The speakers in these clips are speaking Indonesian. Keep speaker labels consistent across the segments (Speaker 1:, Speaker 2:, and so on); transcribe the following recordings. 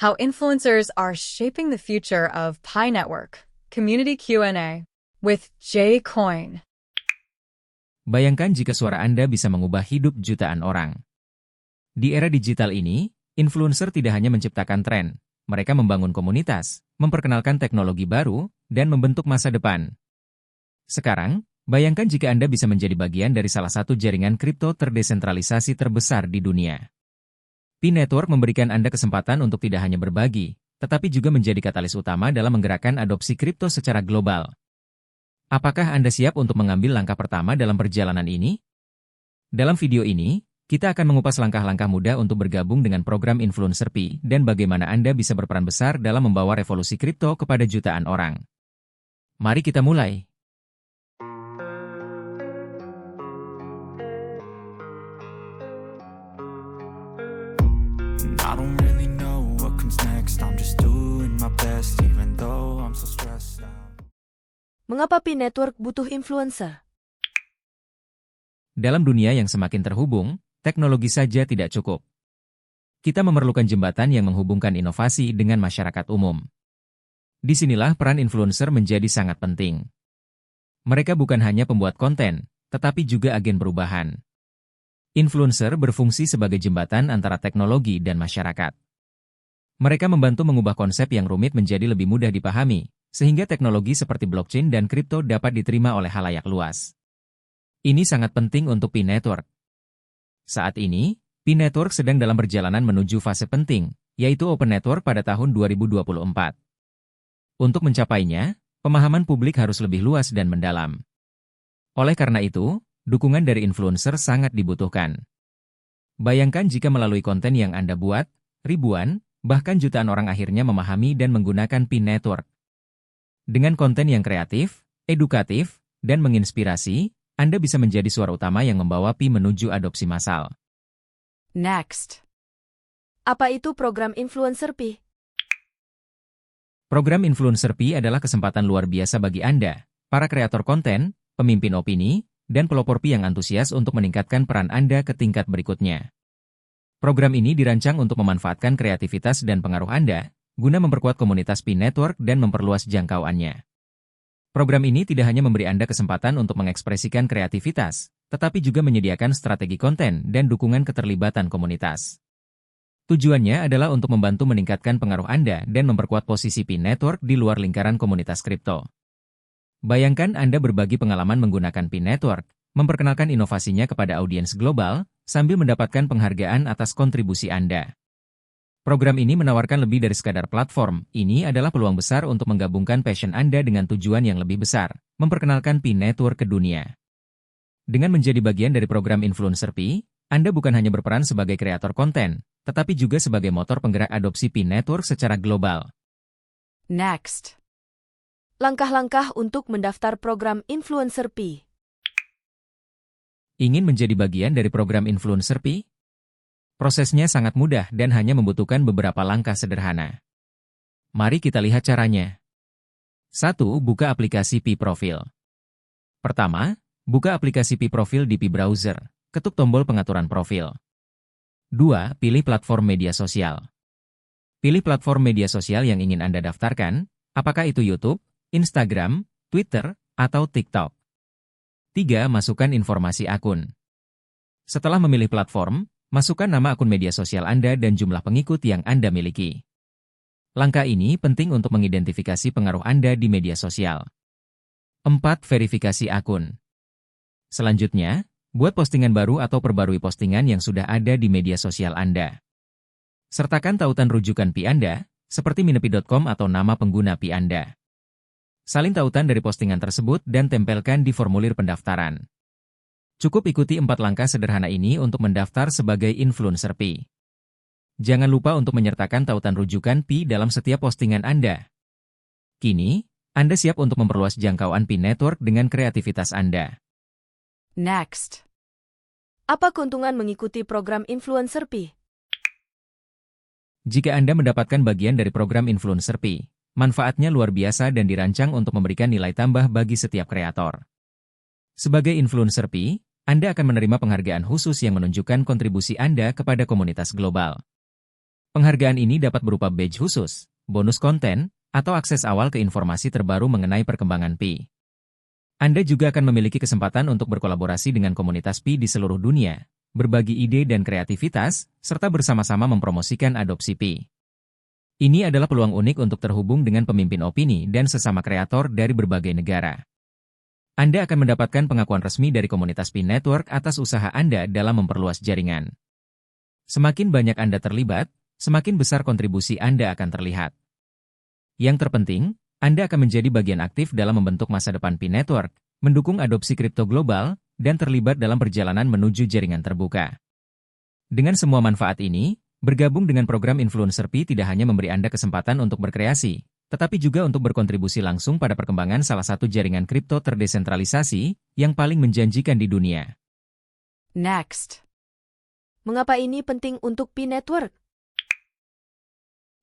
Speaker 1: How influencers are shaping the future of Pi Network. Community Q&A with J Coin.
Speaker 2: Bayangkan jika suara Anda bisa mengubah hidup jutaan orang. Di era digital ini, influencer tidak hanya menciptakan tren, mereka membangun komunitas, memperkenalkan teknologi baru, dan membentuk masa depan. Sekarang, bayangkan jika Anda bisa menjadi bagian dari salah satu jaringan kripto terdesentralisasi terbesar di dunia. Pi Network memberikan Anda kesempatan untuk tidak hanya berbagi, tetapi juga menjadi katalis utama dalam menggerakkan adopsi kripto secara global. Apakah Anda siap untuk mengambil langkah pertama dalam perjalanan ini? Dalam video ini, kita akan mengupas langkah-langkah mudah untuk bergabung dengan program Influencer Pi dan bagaimana Anda bisa berperan besar dalam membawa revolusi kripto kepada jutaan orang. Mari kita mulai.
Speaker 3: I don't really know what comes next. I'm just doing my best even though I'm so stressed out.
Speaker 4: Mengapa Pi Network butuh influencer?
Speaker 2: Dalam dunia yang semakin terhubung, teknologi saja tidak cukup. Kita memerlukan jembatan yang menghubungkan inovasi dengan masyarakat umum. Disinilah peran influencer menjadi sangat penting. Mereka bukan hanya pembuat konten, tetapi juga agen perubahan. Influencer berfungsi sebagai jembatan antara teknologi dan masyarakat. Mereka membantu mengubah konsep yang rumit menjadi lebih mudah dipahami, sehingga teknologi seperti blockchain dan kripto dapat diterima oleh khalayak luas. Ini sangat penting untuk Pi Network. Saat ini, Pi Network sedang dalam perjalanan menuju fase penting, yaitu Open Network pada tahun 2024. Untuk mencapainya, pemahaman publik harus lebih luas dan mendalam. Oleh karena itu, dukungan dari influencer sangat dibutuhkan. Bayangkan jika melalui konten yang Anda buat, ribuan, bahkan jutaan orang akhirnya memahami dan menggunakan Pi Network. Dengan konten yang kreatif, edukatif, dan menginspirasi, Anda bisa menjadi suara utama yang membawa Pi menuju adopsi massal.
Speaker 4: Next. Apa itu program Influencer Pi?
Speaker 2: Program Influencer Pi adalah kesempatan luar biasa bagi Anda, para kreator konten, pemimpin opini, dan pelopor Pi yang antusias untuk meningkatkan peran Anda ke tingkat berikutnya. Program ini dirancang untuk memanfaatkan kreativitas dan pengaruh Anda, guna memperkuat komunitas Pi Network dan memperluas jangkauannya. Program ini tidak hanya memberi Anda kesempatan untuk mengekspresikan kreativitas, tetapi juga menyediakan strategi konten dan dukungan keterlibatan komunitas. Tujuannya adalah untuk membantu meningkatkan pengaruh Anda dan memperkuat posisi Pi Network di luar lingkaran komunitas kripto. Bayangkan Anda berbagi pengalaman menggunakan Pi Network, memperkenalkan inovasinya kepada audiens global, sambil mendapatkan penghargaan atas kontribusi Anda. Program ini menawarkan lebih dari sekadar platform, ini adalah peluang besar untuk menggabungkan passion Anda dengan tujuan yang lebih besar, memperkenalkan Pi Network ke dunia. Dengan menjadi bagian dari program Influencer Pi, Anda bukan hanya berperan sebagai kreator konten, tetapi juga sebagai motor penggerak adopsi Pi Network secara global.
Speaker 4: Next. Langkah-langkah untuk mendaftar program Influencer Pi.
Speaker 2: Ingin menjadi bagian dari program Influencer Pi? Prosesnya sangat mudah dan hanya membutuhkan beberapa langkah sederhana. Mari kita lihat caranya. 1. Buka aplikasi Pi Profil. Pertama, buka aplikasi Pi Profil di Pi Browser, ketuk tombol pengaturan profil. 2. Pilih platform media sosial. Pilih platform media sosial yang ingin Anda daftarkan, apakah itu YouTube, Instagram, Twitter, atau TikTok. 3. Masukkan informasi akun. Setelah memilih platform, masukkan nama akun media sosial Anda dan jumlah pengikut yang Anda miliki. Langkah ini penting untuk mengidentifikasi pengaruh Anda di media sosial. 4. Verifikasi akun. Selanjutnya, buat postingan baru atau perbarui postingan yang sudah ada di media sosial Anda. Sertakan tautan rujukan Pi Anda, seperti minepi.com atau nama pengguna Pi Anda. Salin tautan dari postingan tersebut dan tempelkan di formulir pendaftaran. Cukup ikuti 4 langkah sederhana ini untuk mendaftar sebagai influencer Pi. Jangan lupa untuk menyertakan tautan rujukan Pi dalam setiap postingan Anda. Kini, Anda siap untuk memperluas jangkauan Pi Network dengan kreativitas Anda.
Speaker 4: Next. Apa keuntungan mengikuti program Influencer Pi?
Speaker 2: Jika Anda mendapatkan bagian dari program Influencer Pi, manfaatnya luar biasa dan dirancang untuk memberikan nilai tambah bagi setiap kreator. Sebagai influencer Pi, Anda akan menerima penghargaan khusus yang menunjukkan kontribusi Anda kepada komunitas global. Penghargaan ini dapat berupa badge khusus, bonus konten, atau akses awal ke informasi terbaru mengenai perkembangan Pi. Anda juga akan memiliki kesempatan untuk berkolaborasi dengan komunitas Pi di seluruh dunia, berbagi ide dan kreativitas, serta bersama-sama mempromosikan adopsi Pi. Ini adalah peluang unik untuk terhubung dengan pemimpin opini dan sesama kreator dari berbagai negara. Anda akan mendapatkan pengakuan resmi dari komunitas Pi Network atas usaha Anda dalam memperluas jaringan. Semakin banyak Anda terlibat, semakin besar kontribusi Anda akan terlihat. Yang terpenting, Anda akan menjadi bagian aktif dalam membentuk masa depan Pi Network, mendukung adopsi kripto global, dan terlibat dalam perjalanan menuju jaringan terbuka. Dengan semua manfaat ini, bergabung dengan program Influencer Pi tidak hanya memberi Anda kesempatan untuk berkreasi, tetapi juga untuk berkontribusi langsung pada perkembangan salah satu jaringan kripto terdesentralisasi yang paling menjanjikan di dunia.
Speaker 4: Next. Mengapa ini penting untuk Pi Network?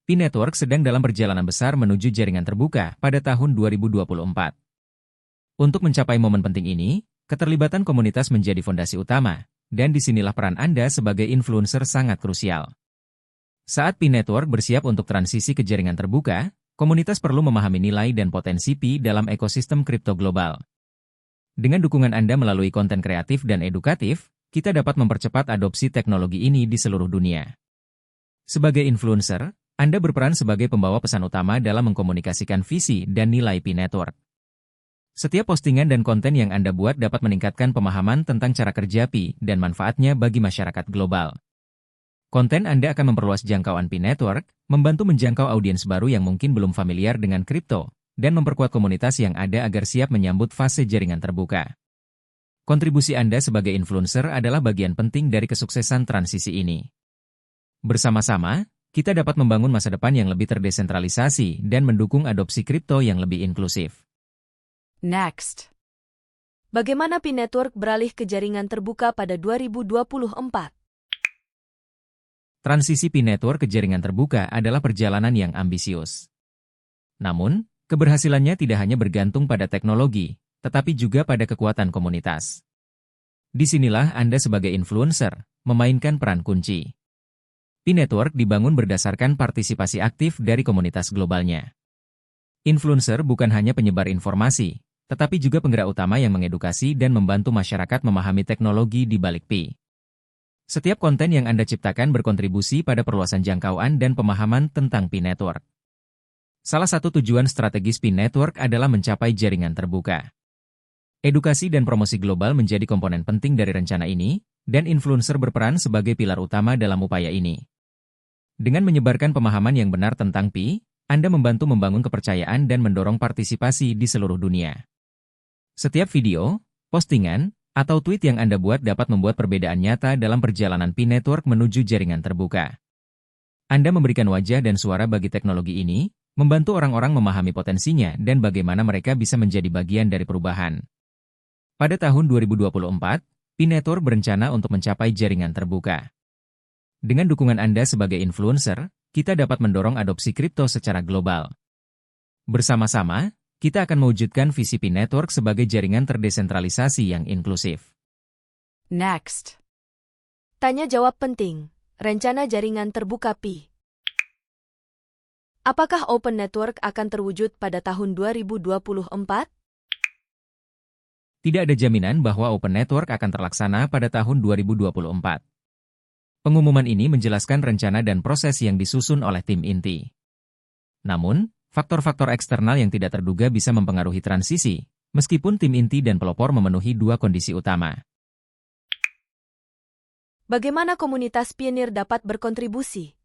Speaker 2: Pi Network sedang dalam perjalanan besar menuju jaringan terbuka pada tahun 2024. Untuk mencapai momen penting ini, keterlibatan komunitas menjadi fondasi utama, dan disinilah peran Anda sebagai influencer sangat krusial. Saat Pi Network bersiap untuk transisi ke jaringan terbuka, komunitas perlu memahami nilai dan potensi Pi dalam ekosistem kripto global. Dengan dukungan Anda melalui konten kreatif dan edukatif, kita dapat mempercepat adopsi teknologi ini di seluruh dunia. Sebagai influencer, Anda berperan sebagai pembawa pesan utama dalam mengkomunikasikan visi dan nilai Pi Network. Setiap postingan dan konten yang Anda buat dapat meningkatkan pemahaman tentang cara kerja Pi dan manfaatnya bagi masyarakat global. Konten Anda akan memperluas jangkauan Pi Network, membantu menjangkau audiens baru yang mungkin belum familiar dengan kripto, dan memperkuat komunitas yang ada agar siap menyambut fase jaringan terbuka. Kontribusi Anda sebagai influencer adalah bagian penting dari kesuksesan transisi ini. Bersama-sama, kita dapat membangun masa depan yang lebih terdesentralisasi dan mendukung adopsi kripto yang lebih inklusif.
Speaker 4: Next. Bagaimana Pi Network beralih ke jaringan terbuka pada 2024?
Speaker 2: Transisi Pi Network ke jaringan terbuka adalah perjalanan yang ambisius. Namun, keberhasilannya tidak hanya bergantung pada teknologi, tetapi juga pada kekuatan komunitas. Disinilah Anda sebagai influencer memainkan peran kunci. Pi Network dibangun berdasarkan partisipasi aktif dari komunitas globalnya. Influencer bukan hanya penyebar informasi, tetapi juga penggerak utama yang mengedukasi dan membantu masyarakat memahami teknologi di balik Pi. Setiap konten yang Anda ciptakan berkontribusi pada perluasan jangkauan dan pemahaman tentang Pi Network. Salah satu tujuan strategis Pi Network adalah mencapai jaringan terbuka. Edukasi dan promosi global menjadi komponen penting dari rencana ini, dan influencer berperan sebagai pilar utama dalam upaya ini. Dengan menyebarkan pemahaman yang benar tentang Pi, Anda membantu membangun kepercayaan dan mendorong partisipasi di seluruh dunia. Setiap video, postingan, atau tweet yang Anda buat dapat membuat perbedaan nyata dalam perjalanan Pi Network menuju jaringan terbuka. Anda memberikan wajah dan suara bagi teknologi ini, membantu orang-orang memahami potensinya dan bagaimana mereka bisa menjadi bagian dari perubahan. Pada tahun 2024, Pi Network berencana untuk mencapai jaringan terbuka. Dengan dukungan Anda sebagai influencer, kita dapat mendorong adopsi kripto secara global. Bersama-sama, kita akan mewujudkan visi Pi Network sebagai jaringan terdesentralisasi yang inklusif.
Speaker 4: Next. Tanya jawab penting. Rencana jaringan terbuka Pi. Apakah Open Network akan terwujud pada tahun 2024?
Speaker 2: Tidak ada jaminan bahwa Open Network akan terlaksana pada tahun 2024. Pengumuman ini menjelaskan rencana dan proses yang disusun oleh tim inti. Namun, faktor-faktor eksternal yang tidak terduga bisa mempengaruhi transisi, meskipun tim inti dan pelopor memenuhi dua kondisi utama.
Speaker 4: Bagaimana komunitas pionir dapat berkontribusi?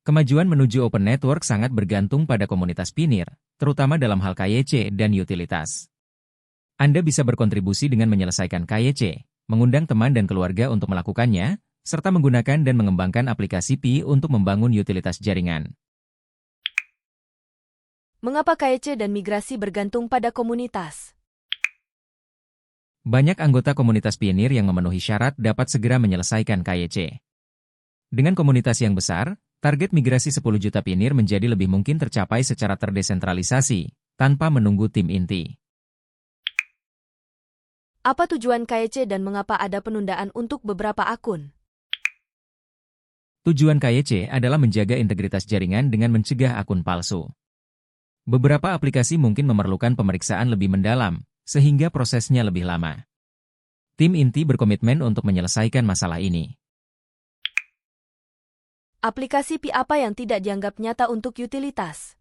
Speaker 2: Kemajuan menuju Open Network sangat bergantung pada komunitas pionir, terutama dalam hal KYC dan utilitas. Anda bisa berkontribusi dengan menyelesaikan KYC, mengundang teman dan keluarga untuk melakukannya, serta menggunakan dan mengembangkan aplikasi Pi untuk membangun utilitas jaringan.
Speaker 4: Mengapa KYC dan migrasi bergantung pada komunitas?
Speaker 2: Banyak anggota komunitas pionir yang memenuhi syarat dapat segera menyelesaikan KYC. Dengan komunitas yang besar, target migrasi 10 juta pionir menjadi lebih mungkin tercapai secara terdesentralisasi, tanpa menunggu tim inti.
Speaker 4: Apa tujuan KYC dan mengapa ada penundaan untuk beberapa akun?
Speaker 2: Tujuan KYC adalah menjaga integritas jaringan dengan mencegah akun palsu. Beberapa aplikasi mungkin memerlukan pemeriksaan lebih mendalam, sehingga prosesnya lebih lama. Tim inti berkomitmen untuk menyelesaikan masalah ini.
Speaker 4: Aplikasi Pi apa yang tidak dianggap nyata untuk utilitas?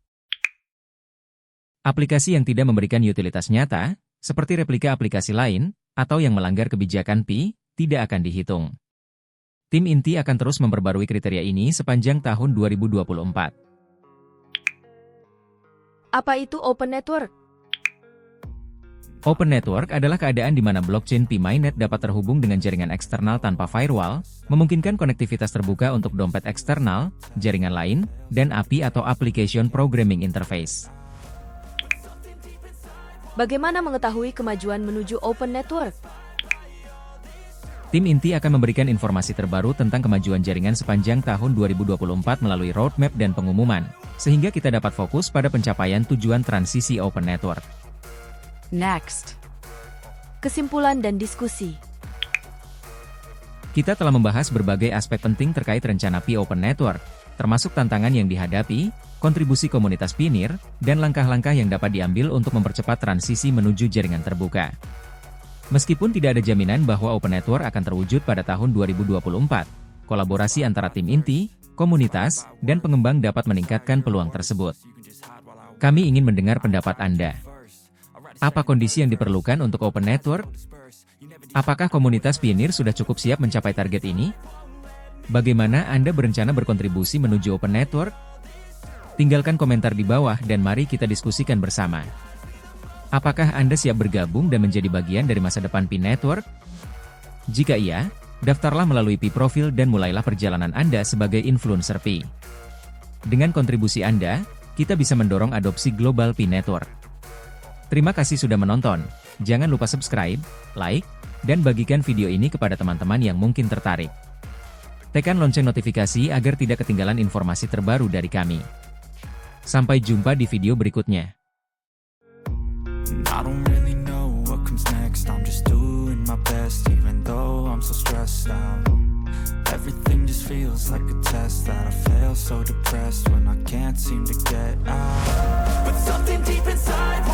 Speaker 2: Aplikasi yang tidak memberikan utilitas nyata, seperti replika aplikasi lain, atau yang melanggar kebijakan Pi, tidak akan dihitung. Tim inti akan terus memperbarui kriteria ini sepanjang tahun 2024.
Speaker 4: Apa itu Open Network?
Speaker 2: Open Network adalah keadaan di mana blockchain Pi mainnet dapat terhubung dengan jaringan eksternal tanpa firewall, memungkinkan konektivitas terbuka untuk dompet eksternal, jaringan lain, dan API atau Application Programming Interface.
Speaker 4: Bagaimana mengetahui kemajuan menuju Open Network?
Speaker 2: Tim inti akan memberikan informasi terbaru tentang kemajuan jaringan sepanjang tahun 2024 melalui roadmap dan pengumuman, sehingga kita dapat fokus pada pencapaian tujuan transisi Open Network.
Speaker 4: Next. Kesimpulan dan diskusi.
Speaker 2: Kita telah membahas berbagai aspek penting terkait rencana Pi Open Network, termasuk tantangan yang dihadapi, kontribusi komunitas Pinir, dan langkah-langkah yang dapat diambil untuk mempercepat transisi menuju jaringan terbuka. Meskipun tidak ada jaminan bahwa Open Network akan terwujud pada tahun 2024, kolaborasi antara tim inti, komunitas, dan pengembang dapat meningkatkan peluang tersebut. Kami ingin mendengar pendapat Anda. Apa kondisi yang diperlukan untuk Open Network? Apakah komunitas Pinir sudah cukup siap mencapai target ini? Bagaimana Anda berencana berkontribusi menuju Open Network? Tinggalkan komentar di bawah dan mari kita diskusikan bersama. Apakah Anda siap bergabung dan menjadi bagian dari masa depan Pi Network? Jika iya, daftarlah melalui Pi Profil dan mulailah perjalanan Anda sebagai influencer Pi. Dengan kontribusi Anda, kita bisa mendorong adopsi global Pi Network. Terima kasih sudah menonton. Jangan lupa subscribe, like, dan bagikan video ini kepada teman-teman yang mungkin tertarik. Tekan lonceng notifikasi agar tidak ketinggalan informasi terbaru dari kami. Sampai jumpa di video berikutnya.
Speaker 3: I don't really know what comes next. I'm just doing my best, even though I'm so stressed out. Everything just feels like a test that I fail, so depressed when I can't seem to get out. But something deep inside